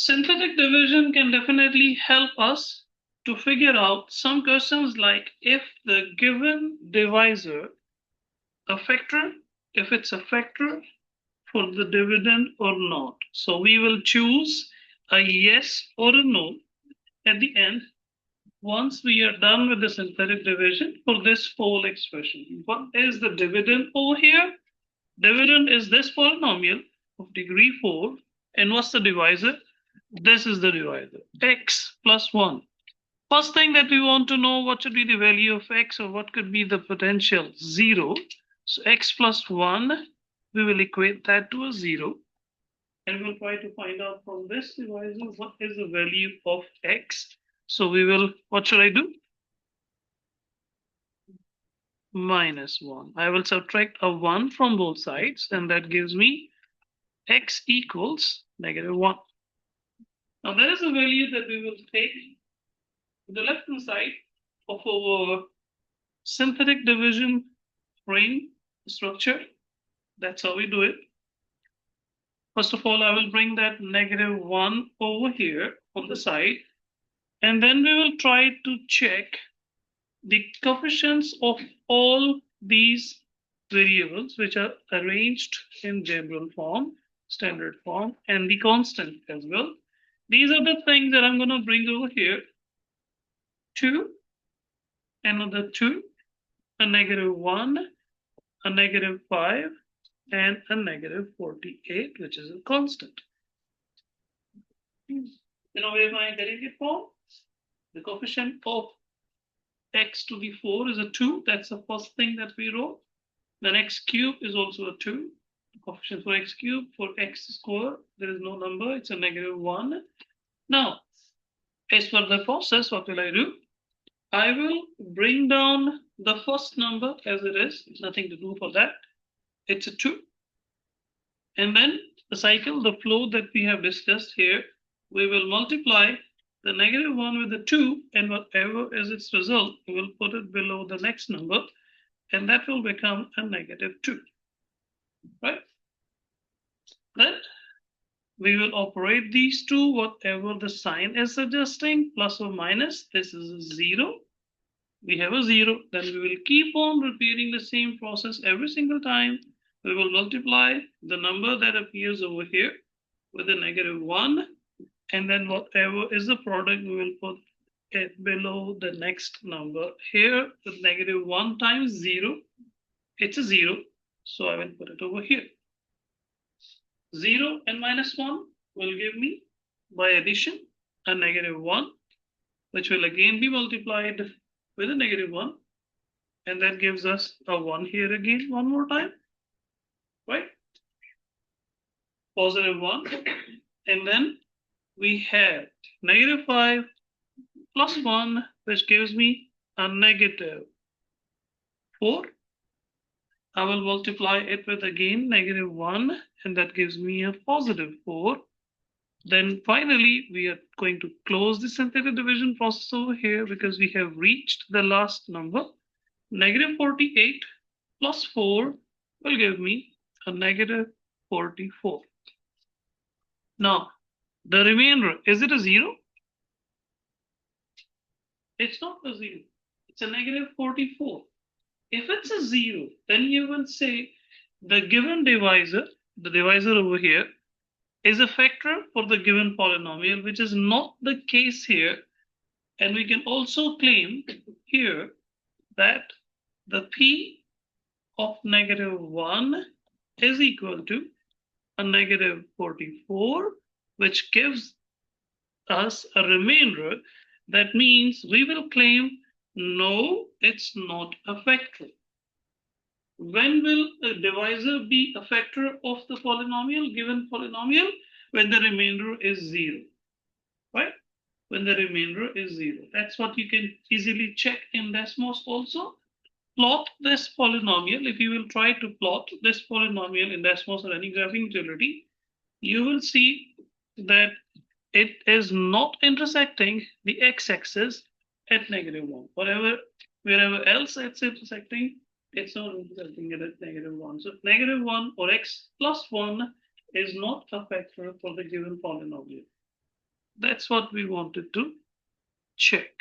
Synthetic division can definitely help us to figure out some questions like if the given divisor a factor, if it's a factor for the dividend or not. So we will choose a yes or a no at the end once we are done with the synthetic division for this whole expression. What is the dividend over here? Dividend is this polynomial of degree 4. And what's the divisor? This is the divisor, x plus 1. First thing that we want to know, what should be the value of x, or what could be the potential? 0. So x plus 1, we will equate that to a 0. And we'll try to find out from this divisor what is the value of x. So we will, what should I do? Minus 1. I will subtract a 1 from both sides, and that gives me x equals negative 1. Now there is a value that we will take to the left hand side of our synthetic division frame structure. That's how we do it. First of all, I will bring that negative 1 over here on the side, and then we will try to check the coefficients of all these variables which are arranged in general form, standard form, and the constant as well. These are the things that I'm going to bring over here. 2, another 2, a negative 1, a negative 5, and a negative 48, which is a constant. You know where am I getting it from? The coefficient of x to the 4 is a 2. That's the first thing that we wrote. Then x cube is also a 2. The coefficient for x cube, for x square, there is no number. It's a negative 1. Now, as per the process, what will I do? I will bring down the first number as it is. Nothing to do for that. It's a 2. And then the cycle, the flow that we have discussed here, we will multiply the negative 1 with the 2, and whatever is its result, we will put it below the next number, and that will become a negative 2. Right? Then we will operate these two, whatever the sign is suggesting, plus or minus. This is a 0. We have a 0. Then we will keep on repeating the same process every single time. We will multiply the number that appears over here with a negative 1. And then whatever is the product, we will put it below the next number. Here, the negative 1 times 0, it's a 0. So I will put it over here. 0 and minus 1 will give me, by addition, a negative 1, which will again be multiplied with a negative 1. And that gives us a 1 here again, one more time. Right? Positive 1. And then we have negative 5 plus 1, which gives me a negative 4. I will multiply it with again negative 1, and that gives me a positive 4. Then finally, we are going to close the synthetic division process over here because we have reached the last number. Negative 48 plus 4 will give me a negative 44. Now, the remainder, is it a 0? It's not a 0. It's a negative 44. If it's a 0, then you will say the given divisor, the divisor over here, is a factor for the given polynomial, which is not the case here. And we can also claim here that the p of negative 1 is equal to a negative 44, which gives us a remainder. That means we will claim, no, it's not a factor. When will a divisor be a factor of the polynomial, given polynomial? When the remainder is 0, right? When the remainder is 0. That's what you can easily check in Desmos also. Plot this polynomial. If you will try to plot this polynomial in Desmos or any graphing utility, you will see that it is not intersecting the x-axis at negative 1. Wherever else it's intersecting, it's not intersecting it at negative 1. So negative 1 or x plus 1 is not a factor for the given polynomial. that's what we wanted to check.